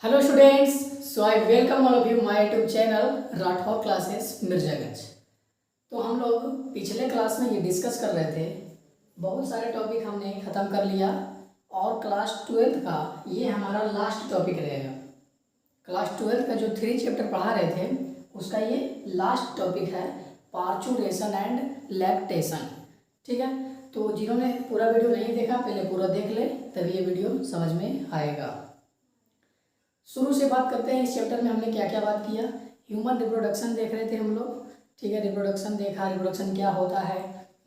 Hello students, so I welcome all of you my YouTube channel Rathore classes Mirzaganj. तो हम लोग पिछले क्लास में ये डिस्कस कर रहे थे, बहुत सारे टॉपिक हमने ख़त्म कर लिया और क्लास 12th का ये हमारा लास्ट टॉपिक रहेगा। क्लास 12th का जो 3 चैप्टर पढ़ा रहे थे उसका ये लास्ट टॉपिक है पार्चुरेशन एंड लैक्टेशन। ठीक है, तो जिन्होंने पूरा वीडियो नहीं देखा पहले पूरा देख ले, तभी ये वीडियो समझ में आएगा। शुरू से बात करते हैं, इस चैप्टर में हमने क्या क्या बात किया। ह्यूमन रिप्रोडक्शन देख रहे थे हम लोग। ठीक है, रिप्रोडक्शन देखा, रिप्रोडक्शन क्या होता है,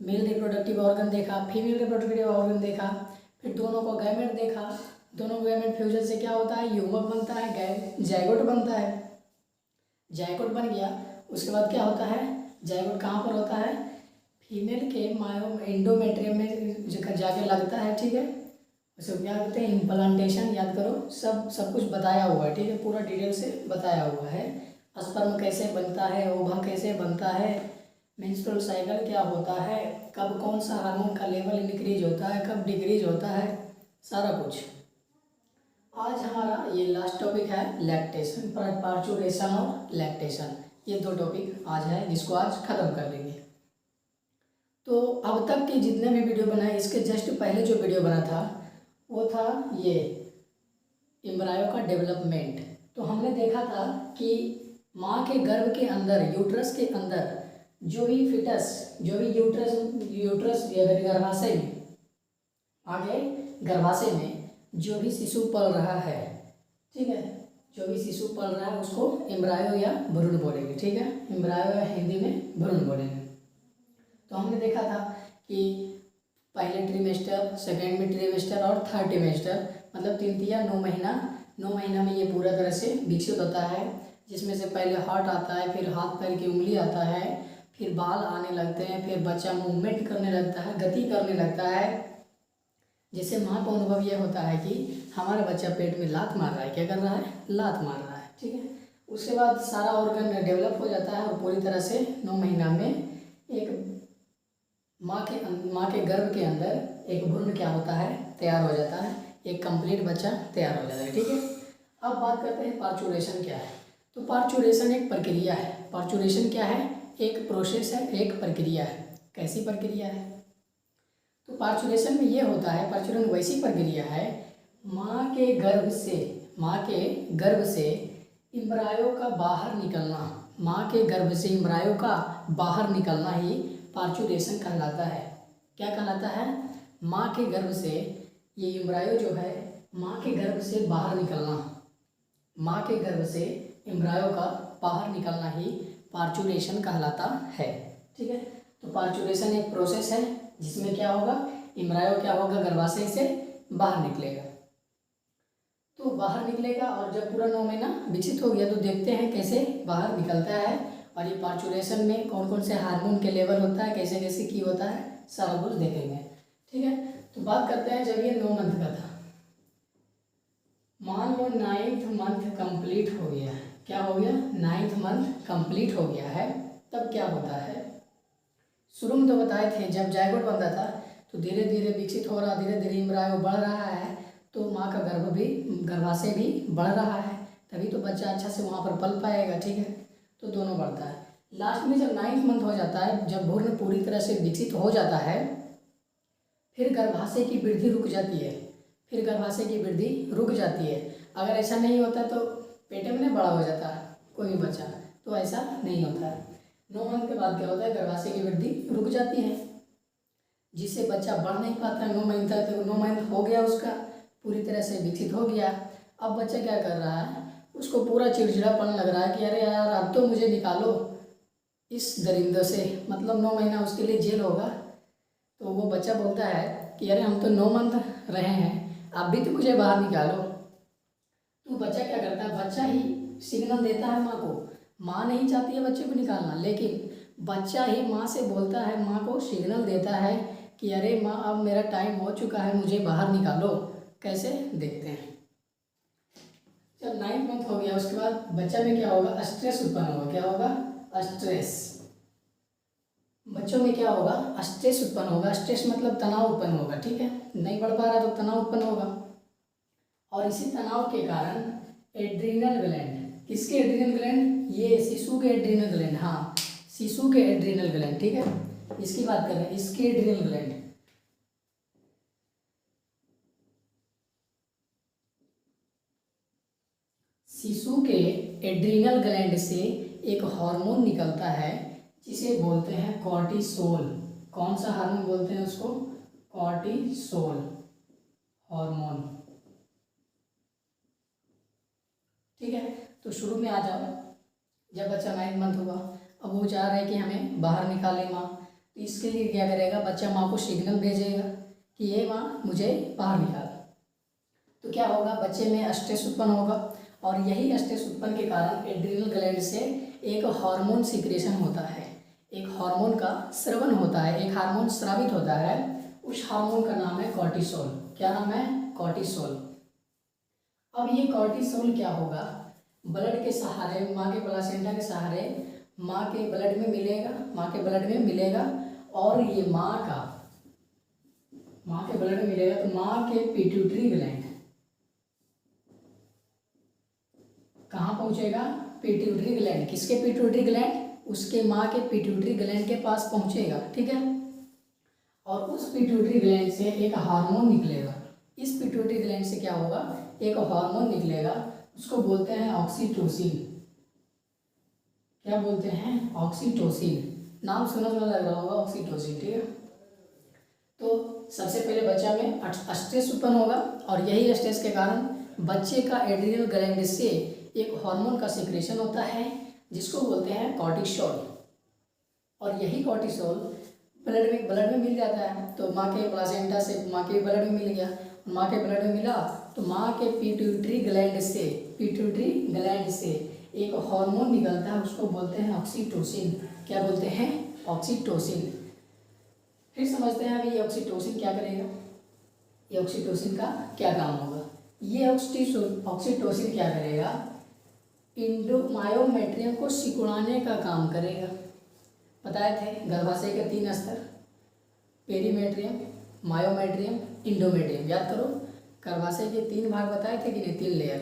मेल रिप्रोडक्टिव ऑर्गन देखा, फीमेल रिप्रोडक्टिव ऑर्गन देखा, फिर दोनों को गैमेट देखा, दोनों गैमेट फ्यूजन से क्या होता है, ह्यूमन बनता है, जाइगोट बनता है। जाइगोट बन गया, उसके बाद क्या होता है, जाइगोट कहाँ पर होता है, फीमेल के एंडोमेट्रियम में जाके लगता है। ठीक है, उसे क्या कहते हैं, इम्प्लांटेशन। याद करो, सब कुछ बताया हुआ है। ठीक है, पूरा डिटेल से बताया हुआ है। स्पर्म कैसे बनता है, ओवा कैसे बनता है, मेंस्ट्रुअल साइकिल क्या होता है, कब कौन सा हार्मोन का लेवल इंक्रीज होता है, कब डिक्रीज होता है, सारा कुछ। आज हमारा ये लास्ट टॉपिक है लैक्टेशन, पार्चुरेशन और लैक्टेशन। ये 2 टॉपिक आज है, जिसको आज खत्म कर लेंगे। तो अब तक के जितने भी वीडियो बनाए, इसके जस्ट पहले जो वीडियो बना था वो था ये एम्ब्रायो का डेवलपमेंट। तो हमने देखा था कि माँ के गर्भ के अंदर, यूट्रस के अंदर जो भी फिटस, जो भी यूट्रस गर्भाशय में, आगे गर्भाशय में जो भी शिशु पल रहा है, ठीक है, जो भी शिशु पल रहा है उसको एम्ब्रायो या भ्रूण बोलेंगे। ठीक है, एम्ब्रायो या हिंदी में भ्रूण बोलेंगे। तो हमने देखा था कि पहले ट्रीमेस्टर, सेकेंड में ट्रीमेस्टर और थर्ड ट्रीमेस्टर, मतलब 3 या 9 महीना में ये पूरा तरह से विकसित होता है, जिसमें से पहले हार्ट आता है, फिर हाथ पैर की उंगली आता है, फिर बाल आने लगते हैं, फिर बच्चा मूवमेंट करने लगता है, गति करने लगता है, जिससे माँ को अनुभव यह होता है कि हमारा बच्चा पेट में लात मार रहा है। क्या कर रहा है, लात मार रहा है। ठीक है, उसके बाद सारा ऑर्गन डेवलप हो जाता है और पूरी तरह से 9 महीना में एक माँ के गर्भ के अंदर एक भ्रूण क्या होता है, तैयार हो जाता है, एक कंप्लीट बच्चा तैयार हो जाता है। ठीक है, अब बात करते हैं पार्चुरेशन क्या है। तो पार्चुरेशन एक प्रक्रिया है। पार्चुरेशन क्या है, एक प्रोसेस है, एक प्रक्रिया है। कैसी प्रक्रिया है, तो पार्चुरेशन में ये होता है, पार्चुरेशन वैसी प्रक्रिया है, माँ के गर्भ से एम्ब्रायो का बाहर निकलना, माँ के गर्भ से एम्ब्रायो का बाहर निकलना ही पार्चुरेशन कहलाता है। क्या कहलाता है, माँ के गर्भ से ये एम्ब्रायो जो है, माँ के गर्भ से बाहर निकलना, माँ के गर्भ से एम्ब्रायो का बाहर निकलना ही पार्चुरेशन कहलाता है। ठीक है, तो पार्चुरेशन एक प्रोसेस है जिसमें क्या होगा, एम्ब्रायो क्या होगा, गर्भाशय से बाहर निकलेगा। तो बाहर निकलेगा और जब पूरा 9 महीना विकसित हो गया तो देखते हैं कैसे बाहर निकलता है, और ये पार्चुरेशन में कौन कौन से हार्मोन के लेवल होता है, कैसे कैसे की होता है, सारा कुछ देखेंगे। ठीक है, तो बात करते हैं जब ये 9 मंथ का था, मान लो 9th मंथ कंप्लीट हो गया है। क्या हो गया, 9th मंथ कंप्लीट हो गया है, तब क्या होता है। शुरू में तो बताए थे जब जाइगोट बनता था तो धीरे धीरे विकसित हो रहा, धीरे धीरे एम्ब्रायो बढ़ रहा है, तो माँ का गर्भाशय भी बढ़ रहा है, तभी तो बच्चा अच्छा से वहाँ पर पल पाएगा। ठीक है, तो दोनों बढ़ता है। लास्ट में जब 9th मंथ हो जाता है, जब भ्रूण पूरी तरह से विकसित हो जाता है, फिर गर्भाशय की वृद्धि रुक जाती है, फिर गर्भाशय की वृद्धि रुक जाती है। अगर ऐसा नहीं होता तो पेट में नहीं बड़ा हो जाता कोई भी बच्चा, तो ऐसा नहीं होता है। 9 मंथ के बाद क्या होता है, गर्भाशय की वृद्धि रुक जाती है, जिससे बच्चा बढ़ नहीं पाता। 9 महीने तक, 9 महीने हो गया उसका, पूरी तरह से विकसित हो गया। अब बच्चा क्या कर रहा है, उसको पूरा चिड़चिड़ापन लग रहा है कि अरे यार अब तो मुझे निकालो इस दरिंदों से, मतलब 9 महीना उसके लिए जेल होगा। तो वो बच्चा बोलता है कि अरे हम तो 9 मंथ रहे हैं, अब भी तो मुझे बाहर निकालो। तो बच्चा क्या करता है, बच्चा ही सिग्नल देता है माँ को। माँ नहीं चाहती है बच्चे को निकालना, लेकिन बच्चा ही माँ से बोलता है, माँ को सिग्नल देता है कि अरे माँ अब मेरा टाइम हो चुका है, मुझे बाहर निकालो। कैसे, देखते हैं। जब 9th मंथ हो गया उसके बाद बच्चा में क्या होगा, स्ट्रेस उत्पन्न होगा। क्या होगा, स्ट्रेस। बच्चों में क्या होगा, स्ट्रेस उत्पन्न होगा। स्ट्रेस मतलब तनाव उत्पन्न होगा। ठीक है, नहीं बढ़ पा रहा तो तनाव उत्पन्न होगा, और इसी तनाव के कारण एड्रीनल ग्लैंड, किसके एड्रीनल ग्लैंड? ये शिशु के एड्रीनल ग्लैंड, हाँ शिशु के एड्रीनल ग्लैंड, ठीक है, इसकी बात कर रहे हैं, इसके एड्रीनल ग्लैंड। शिशु के एड्रीनल ग्लैंड से एक हार्मोन निकलता है जिसे बोलते हैं कॉर्टिसोल। कौन सा हार्मोन बोलते हैं उसको? कॉर्टिसोल हार्मोन, ठीक है। तो शुरू में आ जाओ, जब बच्चा 9 मंथ होगा, अब वो चाह रहा है कि हमें बाहर निकाले माँ, तो इसके लिए क्या करेगा? बच्चा माँ को सिग्नल भेजेगा कि ये माँ मुझे बाहर निकाल। तो क्या होगा? बच्चे में स्ट्रेस उत्पन्न होगा, और यही स्ट्रेस उत्पन्न के कारण एड्रिनल ग्लैंड से एक हार्मोन सिक्रेशन होता है, एक हार्मोन का स्रवण होता है, एक हार्मोन स्रावित होता है। उस हार्मोन का नाम है कॉर्टिसोल। क्या नाम है? कॉर्टिसोल। अब ये कॉर्टिसोल क्या होगा? ब्लड के सहारे, माँ के प्लासेंटा के सहारे माँ के ब्लड में मिलेगा, माँ के ब्लड में मिलेगा, और ये माँ के ब्लड में मिलेगा, तो माँ के पिट्यूटरी ग्लैंड कहाँ पहुँचेगा? Pituitary gland. किसके पिट्यूटरी ग्लैंड? उसके माँ के पिट्यूटरी ग्लैंड के पास पहुँचेगा, ठीक है। और उस पिट्यूटरी ग्लैंड से एक हार्मोन निकलेगा। इस पिट्यूटरी ग्लैंड से क्या होगा? एक हार्मोन निकलेगा, उसको बोलते हैं ऑक्सीटोसिन। क्या बोलते हैं? ऑक्सीटोसिन। नाम सुना सुना लग रहा होगा, ऑक्सीटोसिन, ठीक है। तो सबसे पहले बच्चा में स्ट्रेस उत्पन्न होगा, और यही स्ट्रेस के कारण बच्चे का एड्रिनल ग्लैंड से एक हार्मोन का सिक्रेशन होता है जिसको बोलते हैं कॉर्टिसोल। और यही कॉर्टिसोल ब्लड में मिल जाता है, तो माँ के प्लासेंटा से माँ के ब्लड में मिल गया, माँ के ब्लड में मिला तो माँ के पिट्यूटरी ग्लैंड से एक हार्मोन निकलता है, उसको बोलते हैं ऑक्सीटोसिन। क्या बोलते हैं? ऑक्सीटोसिन। फिर समझते हैं अभी ये ऑक्सीटोसिन क्या करेगा, ये ऑक्सीटोसिन का क्या काम होगा। ये ऑक्सीटोसिन क्या करेगा? मायोमेट्रियम को सिकुड़ाने का काम करेगा। बताए थे गर्भाशय के 3 स्तर, पेरीमेट्रियम, मायोमेट्रियम, इंडोमेट्रियम। याद करो, गर्भाशय के 3 भाग बताए थे कि नहीं? 3 लेयर,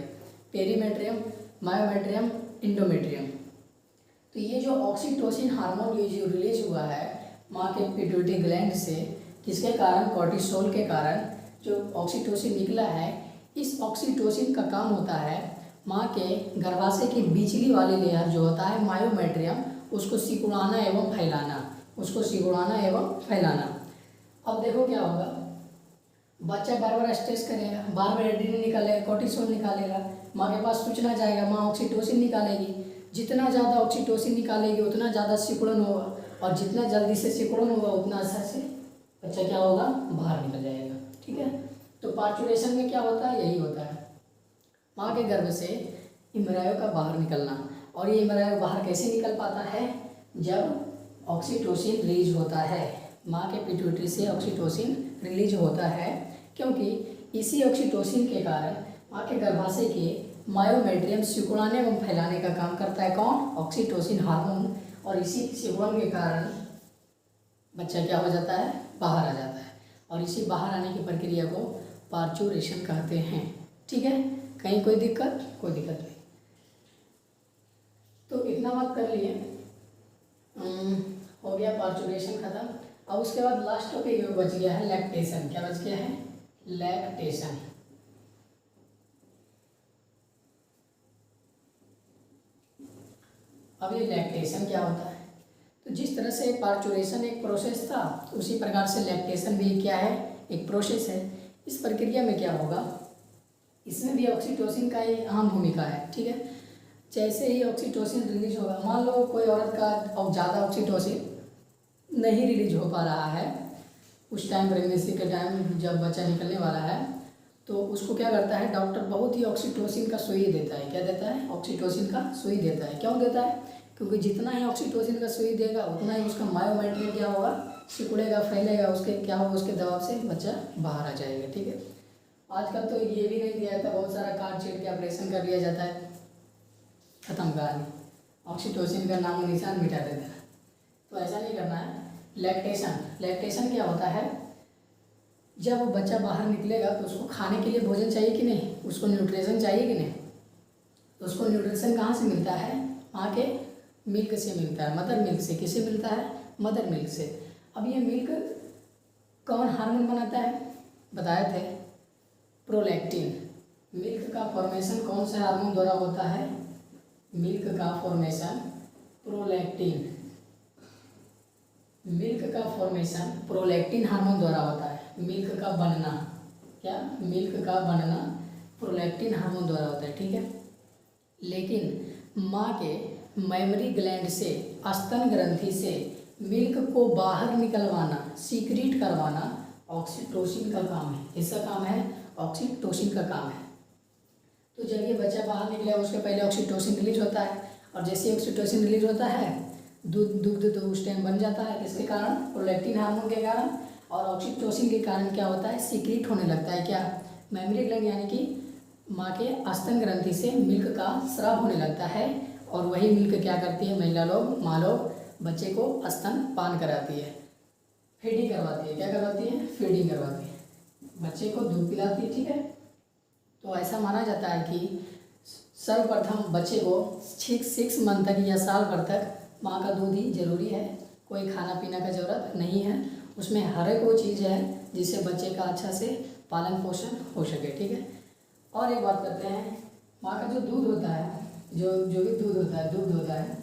पेरीमेट्रियम, मायोमेट्रियम, इंडोमेट्रियम। तो ये जो ऑक्सीटोसिन हार्मोन ये जो रिलीज हुआ है माँ के पिट्यूटरी ग्लैंड से, किसके कारण? कॉर्टिसोल के कारण जो ऑक्सीटोसिन निकला है, इस ऑक्सीटोसिन का काम होता है माँ के गर्भाशय की बिचली वाली लेयर जो होता है मायोमेट्रियम, उसको सिकुड़ाना एवं फैलाना। अब देखो क्या होगा, बच्चा बार बार स्ट्रेस करेगा, बार बार एड्रेनलिन निकालेगा, कॉर्टिसोल निकालेगा, माँ के पास सूचना जाएगा, माँ ऑक्सीटोसिन निकालेगी। जितना ज़्यादा ऑक्सीटोसिन निकालेगी उतना ज़्यादा सिकुड़न होगा, और जितना जल्दी से सिकुड़न होगा उतना असर से बच्चा क्या होगा? बाहर निकल जाएगा, ठीक है। तो पार्चुरेशन में क्या होता है? यही होता है, माँ के गर्भ से इम्ब्रायो का बाहर निकलना। और ये इम्ब्रायो बाहर कैसे निकल पाता है? जब ऑक्सीटोसिन रिलीज होता है, माँ के पिट्यूटरी से ऑक्सीटोसिन रिलीज होता है, क्योंकि इसी ऑक्सीटोसिन के कारण माँ के गर्भाशय के मायोमेट्रियम सिकुड़ाने एवं फैलाने का काम करता है। कौन? Oxytocin hormone. और इसी सिकुड़न के कारण बच्चा क्या हो जाता है? बाहर आ जाता है। और इसी बाहर आने की प्रक्रिया को पार्चुरेशन कहते हैं, ठीक है। कहीं कोई दिक्कत? कोई दिक्कत नहीं। तो इतना बात कर लिए, हो गया पार्चुरेशन खत्म। अब उसके बाद लास्ट टॉपिक बच गया है लैक्टेशन। क्या बच गया है? लैक्टेशन। अब ये लैक्टेशन क्या होता है? तो जिस तरह से पार्चुरेशन एक प्रोसेस था, उसी प्रकार से लैक्टेशन भी क्या है? एक प्रोसेस है। इस प्रक्रिया में क्या होगा? इसमें भी ऑक्सीटोसिन का ही अहम भूमिका है, ठीक है। जैसे ही ऑक्सीटोसिन रिलीज होगा, मान लो कोई औरत का अब ज़्यादा ऑक्सीटोसिन नहीं रिलीज हो पा रहा है, उस टाइम प्रेगनेंसी के टाइम जब बच्चा निकलने वाला है, तो उसको क्या करता है डॉक्टर? बहुत ही ऑक्सीटोसिन का सुई देता है। क्या देता है? ऑक्सीटोसिन का सुई देता है। क्यों देता है? क्योंकि जितना ही ऑक्सीटोसिन का सुई देगा उतना ही उसका मायोमेट्रियम क्या होगा? सिकुड़ेगा, फैलेगा, उसके क्या होगा? उसके दबाव से बच्चा बाहर आ जाएगा, ठीक है। आजकल तो ये भी नहीं दिया जाता, बहुत सारा कार्ड चीट के ऑपरेशन कर लिया जाता है, खत्म कहानी, ऑक्सीटोसिन का नामो निशान मिटा देता है। तो ऐसा नहीं करना है। लैक्टेशन क्या होता है? जब वो बच्चा बाहर निकलेगा तो उसको खाने के लिए भोजन चाहिए कि नहीं? उसको न्यूट्रिशन चाहिए कि नहीं? तो उसको न्यूट्रिशन कहाँ से मिलता है? माँ के मिल्क से मिलता है, मदर मिल्क से। किससे मिलता है? मदर मिल्क से। अब ये मिल्क कौन हार्मोन बनाता है? बताए थे प्रोलैक्टिन। मिल्क का फॉर्मेशन कौन से हार्मोन द्वारा होता है? मिल्क का फॉर्मेशन प्रोलैक्टिन। मिल्क का फॉर्मेशन प्रोलैक्टिन हार्मोन द्वारा होता है। मिल्क का बनना, क्या? मिल्क का बनना प्रोलैक्टिन हार्मोन द्वारा होता है, ठीक है। लेकिन माँ के मेमरी ग्लैंड से, स्तन ग्रंथि से मिल्क को बाहर निकलवाना, सीक्रेट करवाना ऑक्सीटोसिन का काम है। किसका काम है? ऑक्सीटोसिन का काम है। तो जब ये बच्चा बाहर निकलेगा उसके पहले ऑक्सीटोसिन रिलीज होता है, और जैसे ऑक्सीटोसिन रिलीज होता है दुग्ध तो उस टाइम बन जाता है। किसके कारण? प्रोलैक्टिन हार्मोन के कारण। और ऑक्सीटोसिन के कारण क्या होता है? सीक्रेट होने लगता है, क्या? मेमरी ग्लैंड यानी कि माँ के स्तन ग्रंथि से मिल्क का स्राव होने लगता है, और वही मिल्क क्या करती है? महिला लोग, माँ लोग बच्चे को स्तन पान कराती है, फीडिंग करवाती है। क्या करवाती है? फीडिंग करवाती है, बच्चे को दूध पिलाती है, ठीक है। तो ऐसा माना जाता है कि सर्वप्रथम बच्चे को 6 मंथ तक या साल भर तक माँ का दूध ही जरूरी है। कोई खाना पीना का ज़रूरत नहीं है, उसमें हर एक वो चीज़ है जिससे बच्चे का अच्छा से पालन पोषण हो सके, ठीक है। और एक बात करते हैं, माँ का जो दूध होता है, जो भी दूध होता है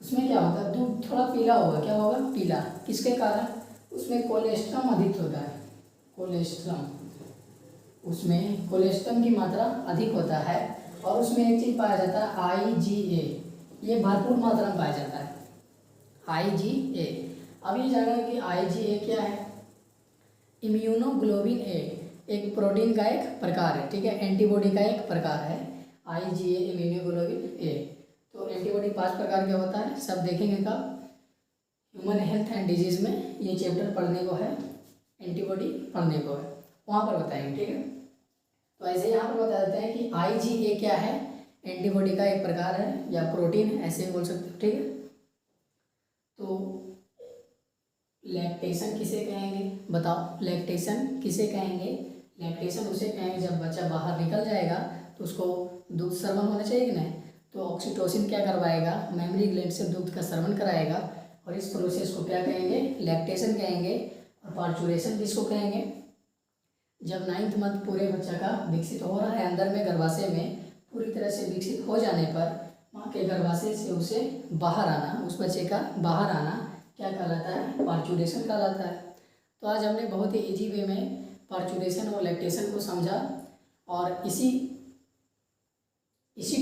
उसमें क्या होता है? दूध थोड़ा पीला होगा। क्या होगा? पीला। किसके कारण? उसमें कोलेस्ट्रम अधिक होता है। कोलेस्ट्रम, उसमें कोलेस्ट्रम की मात्रा अधिक होता है, और उसमें एक चीज़ पाया जाता है IgA, ये भरपूर मात्रा में पाया जाता है, IgA। अब ये जाना कि IgA क्या है? इम्यूनोग्लोबिन ए, एक प्रोटीन का एक प्रकार है, ठीक है, एंटीबॉडी का एक प्रकार है IgA, इम्यूनोग्लोबिन ए। तो एंटीबॉडी 5 प्रकार के होता है, सब देखेंगे कब? ह्यूमन हेल्थ एंड डिजीज़ में ये चैप्टर पढ़ने को है, एंटीबॉडी पढ़ने को है, वहाँ पर बताएंगे, ठीक है। तो ऐसे यहाँ पर बता देते हैं कि IgA क्या है? एंटीबॉडी का एक प्रकार है या प्रोटीन है, ऐसे ही बोल सकते हो, ठीक है। तो लैक्टेशन किसे कहेंगे? बताओ, लैक्टेशन किसे कहेंगे? लैक्टेशन उसे कहेंगे जब बच्चा बाहर निकल जाएगा तो उसको दूध श्रवण होना चाहिए कि नहीं? तो ऑक्सीटोसिन क्या करवाएगा? मेमरी ग्लैंड से दूध का श्रवण कराएगा, और इस प्रोसेस को क्या कहेंगे? लैक्टेशन कहेंगे। और पार्चुरेशन किसको कहेंगे? जब 9th मंथ पूरे बच्चा का विकसित हो रहा है अंदर में, गर्भाशय में पूरी तरह से विकसित हो जाने पर माँ के गर्भाशय से उसे बाहर आना, उस बच्चे का बाहर आना क्या कहलाता है? पार्चुरेशन कहलाता है। तो आज हमने बहुत ही इजी वे में पार्चुरेशन और लैक्टेशन को समझा, और इसी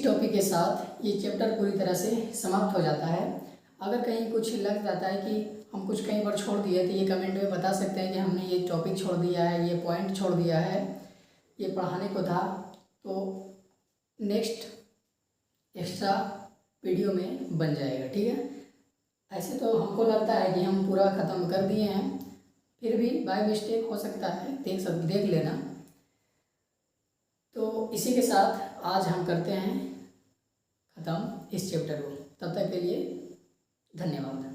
टॉपिक के साथ ये चैप्टर पूरी तरह से समाप्त हो जाता है। अगर कहीं कुछ लग जाता है कि हम कुछ कहीं पर छोड़ दिए तो ये कमेंट में बता सकते हैं कि हमने ये टॉपिक छोड़ दिया है, ये पॉइंट छोड़ दिया है, ये पढ़ाने को था, तो नेक्स्ट एक्स्ट्रा वीडियो में बन जाएगा, ठीक है। ऐसे तो हमको लगता है कि हम पूरा ख़त्म कर दिए हैं, फिर भी बाय मिस्टेक हो सकता है, देख लेना। तो इसी के साथ आज हम करते हैं ख़त्म इस चैप्टर को। तब तक के लिए धन्यवाद।